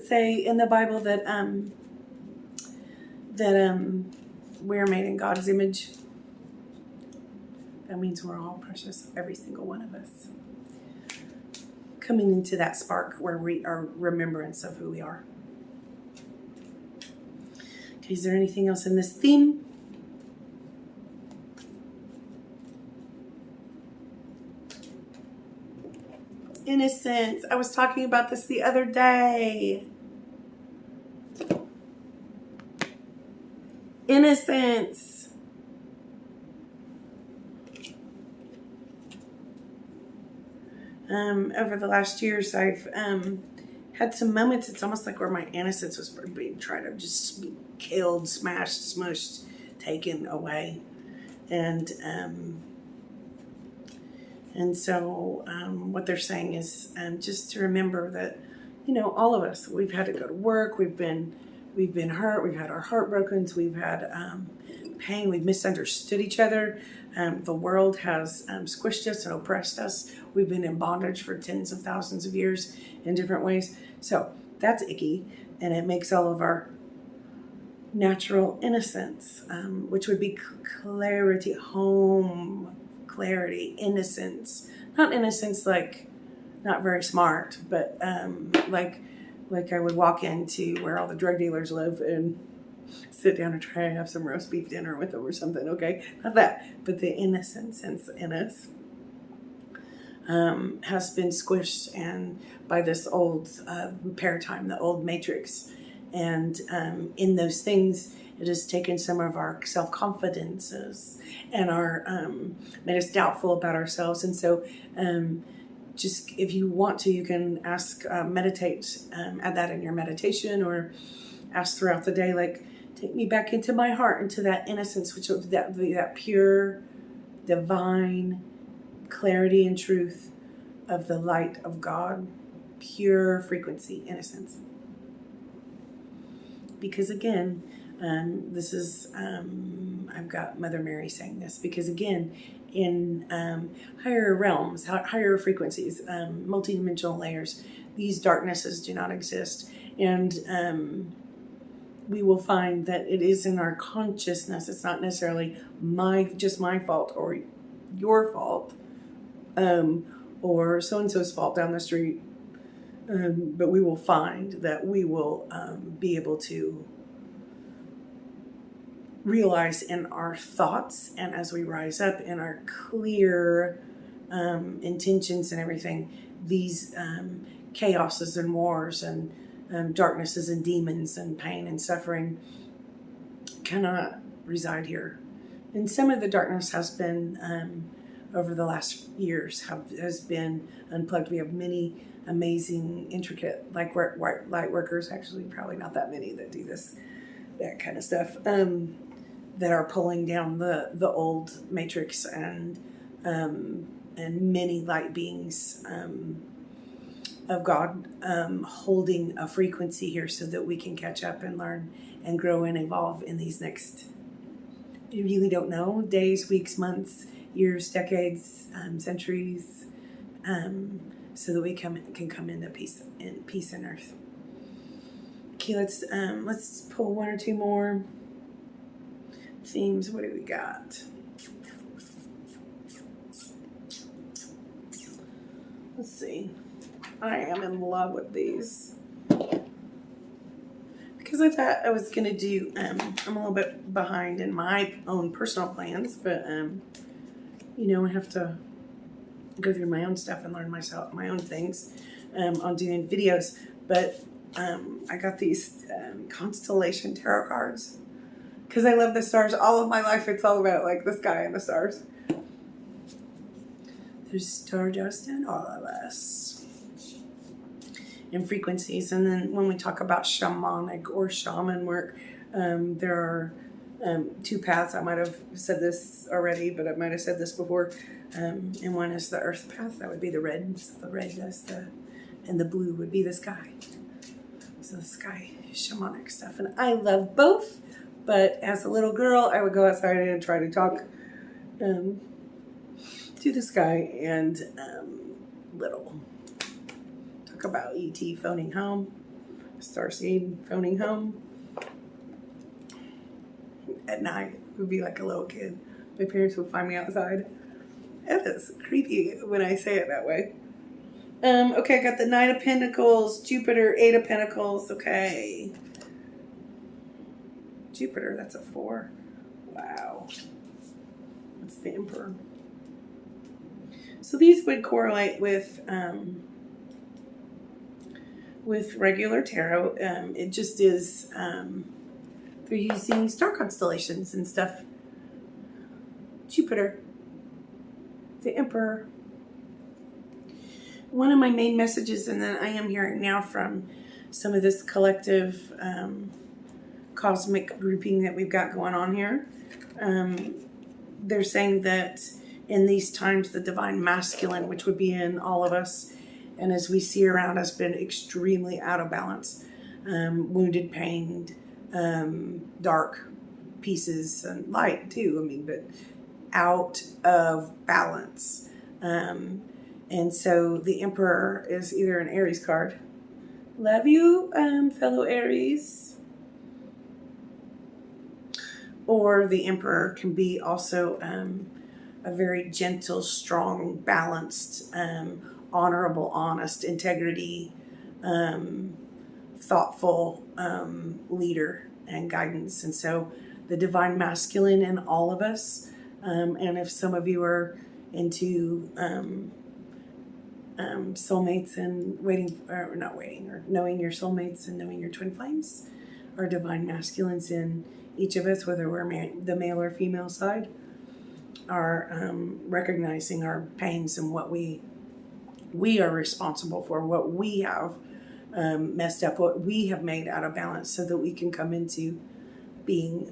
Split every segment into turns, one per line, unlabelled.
say in the Bible that we're made in God's image? That means we're all precious, every single one of us. Coming into that spark where we are remembrance of who we are. Okay, is there anything else in this theme? Innocence. I was talking about this the other day. Innocence. Over the last years, I've had some moments. It's almost like where my innocence was being tried to just be killed, smashed, smushed, taken away, and so what they're saying is just to remember that, all of us, we've had to go to work, we've been hurt, we've had our heart broken, we've had pain, we've misunderstood each other. The world has squished us and oppressed us. We've been in bondage for tens of thousands of years in different ways. So that's icky, and it makes all of our natural innocence, which would be clarity, home, clarity, innocence. Not innocence like not very smart, but like I would walk into where all the drug dealers live and sit down and try to have some roast beef dinner with them or something, okay? Not that, but the innocence in us has been squished and by this old paradigm, the old matrix. And in those things, it has taken some of our self-confidences and made us doubtful about ourselves. And so just if you want to, you can meditate, add that in your meditation, or ask throughout the day, like, take me back into my heart, into that innocence, which is that pure, divine clarity and truth of the light of God, pure frequency, innocence. Because again, this is, I've got Mother Mary saying this, because again, in higher realms, higher frequencies, multidimensional layers, these darknesses do not exist. And we will find that it is in our consciousness. It's not necessarily just my fault or your fault, or so-and-so's fault down the street. But we will find that we will be able to realize in our thoughts, and as we rise up in our clear intentions and everything, these chaoses and wars and darknesses and demons and pain and suffering cannot reside here. And some of the darkness has been over the last years has been unplugged. We have many amazing, intricate light workers, actually probably not that many that do that kind of stuff, that are pulling down the old matrix, and many light beings of God holding a frequency here so that we can catch up and learn and grow and evolve in these next, you really don't know, days, weeks, months, years, decades, centuries, so that we can come into peace and earth. Okay, let's pull one or two more themes. What do we got? Let's see. I am in love with these because I thought I was going to do, I'm a little bit behind in my own personal plans, but I have to go through my own stuff and learn my own things on doing videos. But I got these constellation tarot cards because I love the stars. All of my life, it's all about like the sky and the stars. There's stardust in all of us. In frequencies. And then when we talk about shamanic or shaman work, there are two paths. I might have said this already, but I might have said this before. And one is the earth path. That would be the red. So the red is and the blue would be the sky. So the sky is shamanic stuff. And I love both. But as a little girl, I would go outside and try to talk to the sky and talk about E.T. phoning home. Starseed phoning home. At night, it would be like a little kid. My parents would find me outside. That is creepy when I say it that way. Okay, I got the Knight of Pentacles, Jupiter, 8 of Pentacles. Okay. Jupiter, that's a 4. Wow. That's the Emperor. So these would correlate with regular tarot. It just is, they're using star constellations and stuff. Jupiter, the Emperor. One of my main messages, and then I am hearing now from some of this collective cosmic grouping that we've got going on here. They're saying that in these times, the divine masculine, which would be in all of us, and as we see around us, been extremely out of balance, wounded, pained, dark pieces, and light too. I mean, but out of balance. And so the Emperor is either an Aries card. Love you, fellow Aries. Or the Emperor can be also a very gentle, strong, balanced, honorable, honest, integrity, thoughtful leader and guidance. And so the divine masculine in all of us, and if some of you are into soulmates and knowing your soulmates and knowing your twin flames, our divine masculines in each of us, whether we're the male or female side, are recognizing our pains and what we are responsible for, what we have messed up, what we have made out of balance, so that we can come into being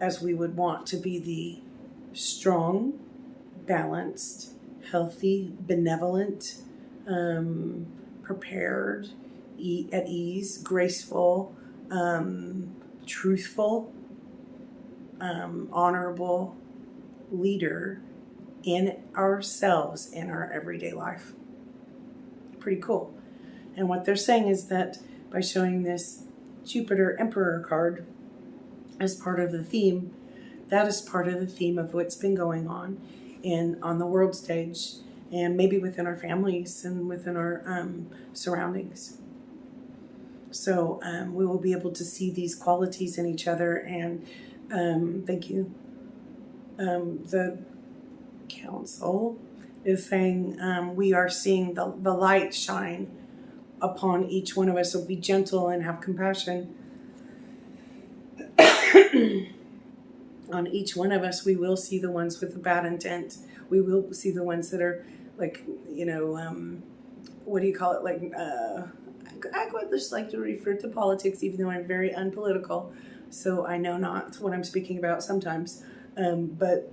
as we would want to be, the strong, balanced, healthy, benevolent, prepared, at ease, graceful, truthful, honorable leader in ourselves in our everyday life. Pretty cool. And what they're saying is that by showing this Jupiter Emperor card as part of the theme, that is part of the theme of what's been going on on the world stage, and maybe within our families and within our surroundings. So we will be able to see these qualities in each other. And thank you. The council is saying we are seeing the light shine upon each one of us. So be gentle and have compassion. On each one of us, we will see the ones with the bad intent. We will see the ones that are like, what do you call it? Like, I would just like to refer to politics, even though I'm very unpolitical. So I know not what I'm speaking about sometimes. But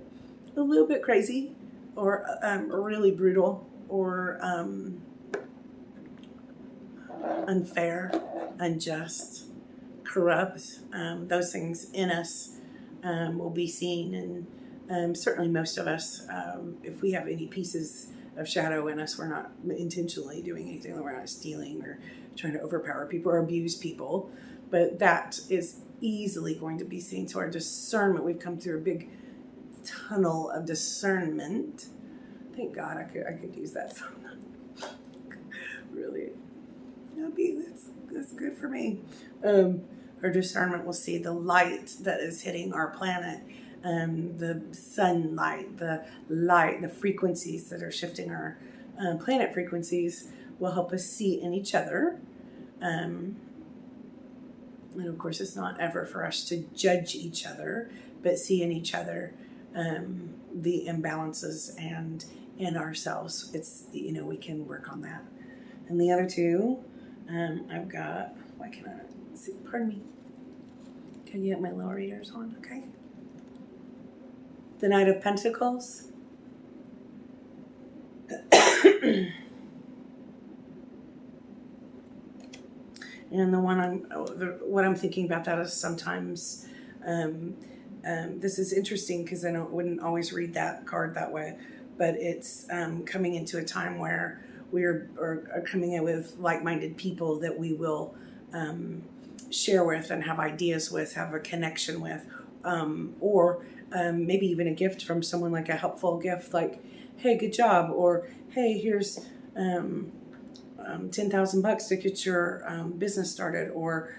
a little bit crazy, or really brutal, or unfair, unjust, corrupt. Those things in us will be seen. And certainly most of us, if we have any pieces of shadow in us, we're not intentionally doing anything. We're not stealing or trying to overpower people or abuse people. But that is easily going to be seen. So our discernment, we've come through a big tunnel of discernment. Thank God I could use that song. Really, that's good for me. Our discernment will see the light that is hitting our planet, the sunlight, the light, the frequencies that are shifting our planet frequencies will help us see in each other. And of course, it's not ever for us to judge each other, but see in each other the imbalances and in ourselves. It's, we can work on that. And the other two, I've got, why can I see? Pardon me. Can you get my little readers on? Okay. The Knight of Pentacles. And what I'm thinking about that is sometimes, this is interesting because I wouldn't always read that card that way, but it's coming into a time where we are coming in with like-minded people that we will share with and have ideas with, have a connection with, or maybe even a gift from someone, like a helpful gift, like, hey, good job, or hey, here's $10,000 to get your business started, or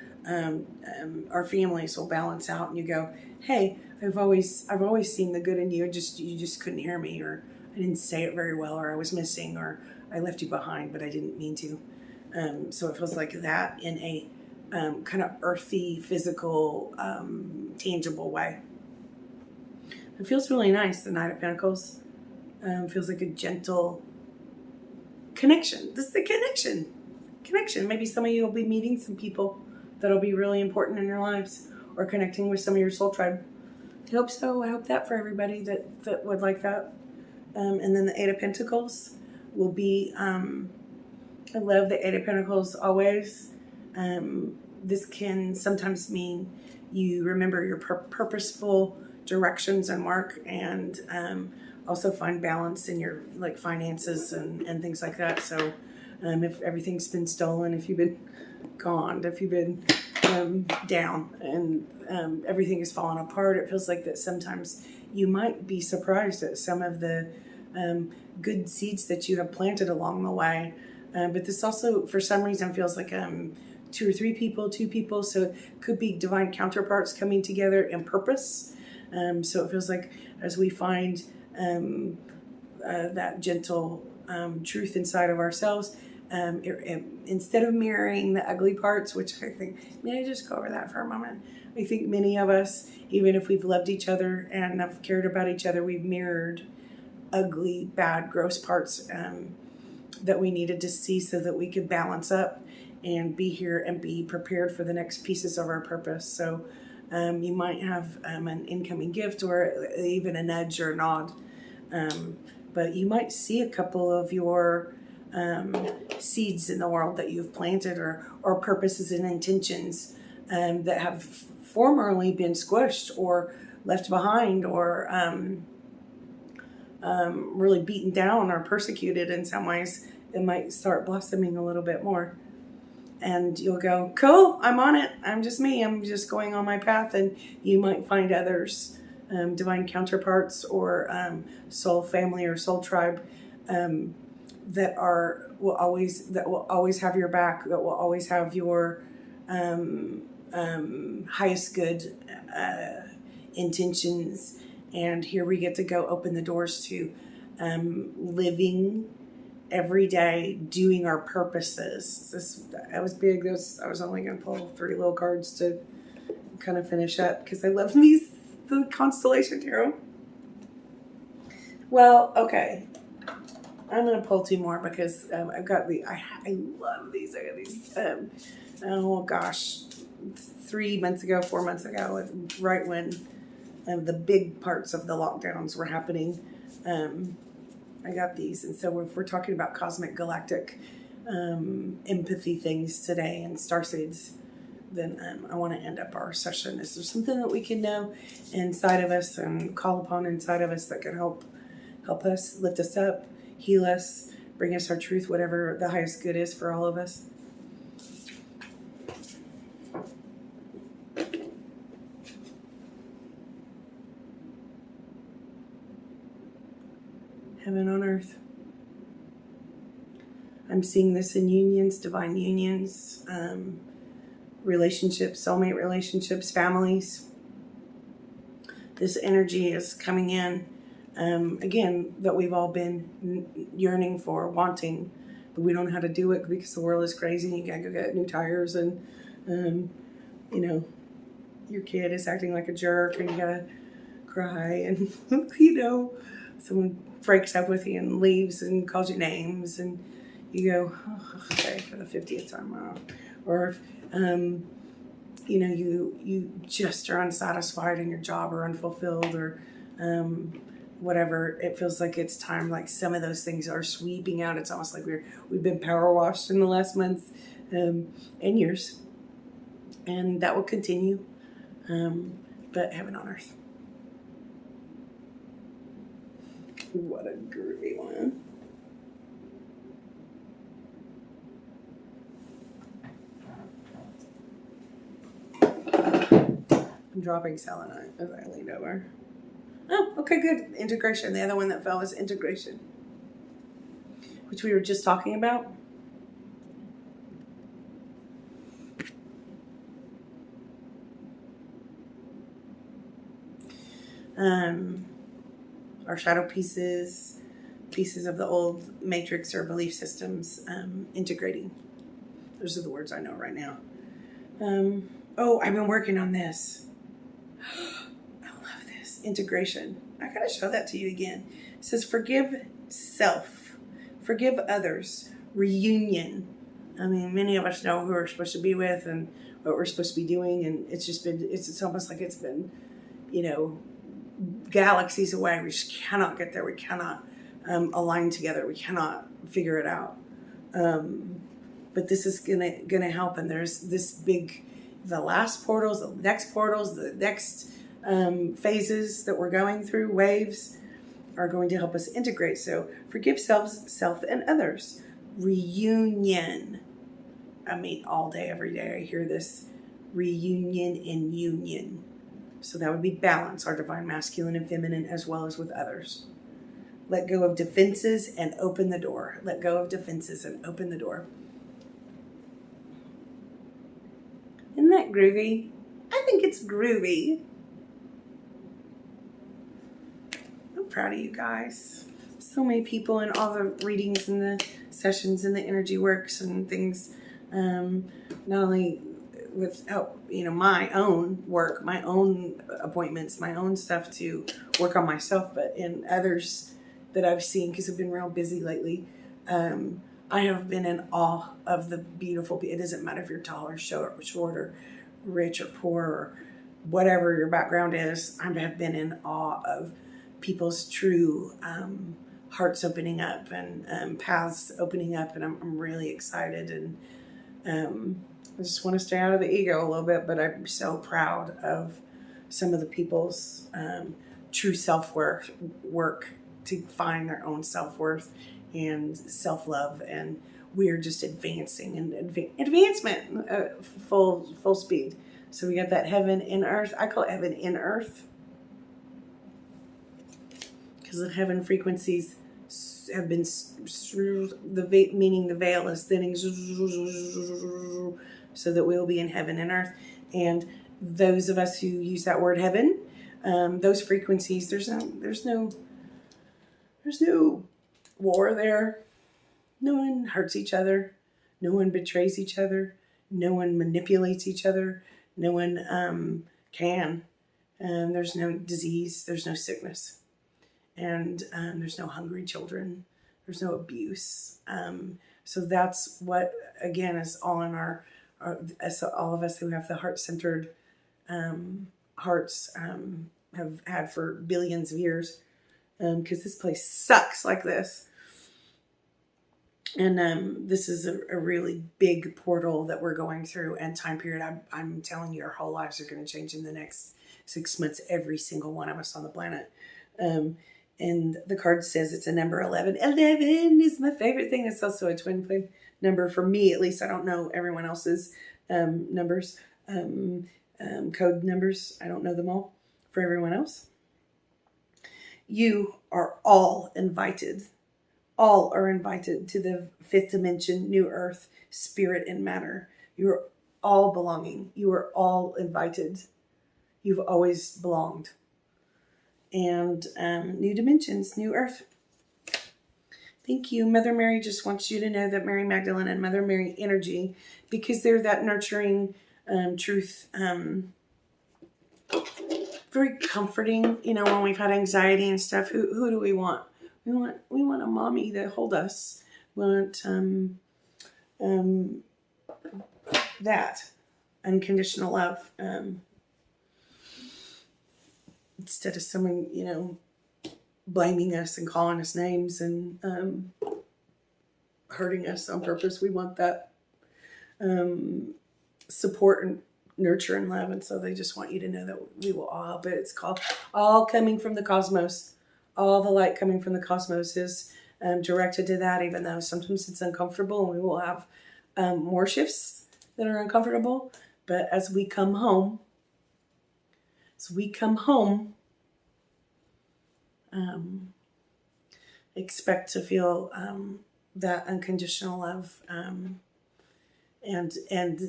our families will balance out, and you go, hey, I've always seen the good in you. You just couldn't hear me, or I didn't say it very well, or I was missing, or I left you behind, but I didn't mean to. So it feels like that in a kind of earthy, physical, tangible way. It feels really nice. The Knight of Pentacles feels like a gentle connection. This is the connection. Maybe some of you will be meeting some people that'll be really important in your lives, or connecting with some of your soul tribe. I hope so. I hope that for everybody that would like that. And then the Eight of Pentacles will be, I love the Eight of Pentacles always. This can sometimes mean you remember your purposeful directions and work, and also find balance in your like finances and things like that. So if everything's been stolen, if you've been gone, if you've been down, and everything is falling apart, it feels like that sometimes you might be surprised at some of the good seeds that you have planted along the way. But this also, for some reason, feels like two or three people, two people. So it could be divine counterparts coming together in purpose. So it feels like as we find that gentle truth inside of ourselves, instead of mirroring the ugly parts, which I think, may I just go over that for a moment? I think many of us, even if we've loved each other and have cared about each other, we've mirrored ugly, bad, gross parts that we needed to see so that we could balance up and be here and be prepared for the next pieces of our purpose. So you might have an incoming gift, or even a nudge or a nod. But you might see a couple of your seeds in the world that you've planted, or purposes and intentions that have formerly been squished or left behind, or really beaten down or persecuted in some ways. It might start blossoming a little bit more. And you'll go, cool, I'm on it. I'm just me. I'm just going on my path. And you might find others, divine counterparts, or soul family or soul tribe that will always have your back, that will always have your highest good intentions. And here we get to go open the doors to living every day, doing our purposes. That was big. I was only going to pull 3 little cards to kind of finish up, because I love the Constellation Tarot. Well, okay. I'm going to pull 2 more, because I've got I love these. I got these, oh gosh, 4 months ago, right when the big parts of the lockdowns were happening. I got these. And so if we're talking about cosmic galactic empathy things today and starseeds, then I want to end up our session. Is there something that we can know inside of us and call upon inside of us that can help us, lift us up, heal us, bring us our truth, whatever the highest good is for all of us? Heaven on earth. I'm seeing this in unions, divine unions, relationships, soulmate relationships, families. This energy is coming in, again, that we've all been yearning for, wanting, but we don't know how to do it because the world is crazy. You gotta go get new tires, and your kid is acting like a jerk, and you gotta cry, and someone breaks up with you and leaves and calls you names, and you go, oh, okay, for the 50th time. Wow. Or you just are unsatisfied in your job, or unfulfilled, or whatever. It feels like it's time, like some of those things are sweeping out. It's almost like we've been power washed in the last months and years, and that will continue. But heaven on earth. What a groovy one. dropping selenite as I leaned over. Oh, okay, good. Integration. The other one that fell was integration, which we were just talking about. Our shadow pieces of the old matrix or belief systems integrating. Those are the words I know right now. I've been working on this. I love this. Integration. I gotta show that to you again. It says forgive self, forgive others, reunion. I mean, many of us know who we're supposed to be with and what we're supposed to be doing, and it's almost like it's been, galaxies away. We just cannot get there. We cannot align together. We cannot figure it out. But this is gonna help. And there's this the last portals, the next phases that we're going through, waves, are going to help us integrate. So forgive self and others. Reunion. I mean, all day, every day, I hear this reunion and union. So that would be balance, our divine masculine and feminine, as well as with others. Let go of defenses and open the door. Let go of defenses and open the door. Isn't that groovy? I think it's groovy. I'm proud of you guys. So many people in all the readings and the sessions and the energy works and things. Not only with help, my own work, my own appointments, my own stuff to work on myself, but in others that I've seen, because I've been real busy lately. I have been in awe of the beautiful. It doesn't matter if you're tall or short or rich or poor or whatever your background is. I have been in awe of people's true hearts opening up and paths opening up, and I'm really excited. And I just want to stay out of the ego a little bit, but I'm so proud of some of the people's true self-worth work to find their own self-worth and self-love, and we're just advancing and advancement full speed. So we got that heaven in earth. I call it heaven in earth because the heaven frequencies have been meaning the veil is thinning, so that we'll be in heaven and earth. And those of us who use that word heaven, those frequencies, there's no war there. No one hurts each other. No one betrays each other. No one manipulates each other. No one can. There's no disease. There's no sickness. And there's no hungry children. There's no abuse. So that's what, again, is all in our all of us who have the heart-centered hearts have had for billions of years. Because this place sucks like this. And this is a really big portal that we're going through and time period. I'm telling you, our whole lives are going to change in the next 6 months, every single one of us on the planet. And the card says it's a number 11. 11 is my favorite thing. It's also a twin flame number for me, at least. I don't know everyone else's numbers, code numbers. I don't know them all for everyone else. You are all invited. All are invited to the fifth dimension, new earth, spirit and matter. You are all belonging. You are all invited. You've always belonged. And new dimensions, new earth. Thank you. Mother Mary just wants you to know that Mary Magdalene and Mother Mary energy, because they're that nurturing truth, very comforting, when we've had anxiety and stuff. Who do we want? We want a mommy to hold us. We want that unconditional love. Instead of someone, blaming us and calling us names and hurting us on purpose. We want that support and nurture and love. And so they just want you to know that we will all help it. It's called all coming from the cosmos. All the light coming from the cosmos is directed to that, even though sometimes it's uncomfortable and we will have more shifts that are uncomfortable. But as we come home, as we come home, expect to feel that unconditional love, and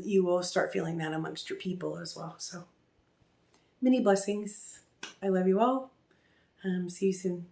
you will start feeling that amongst your people as well. So many blessings. I love you all. See you soon.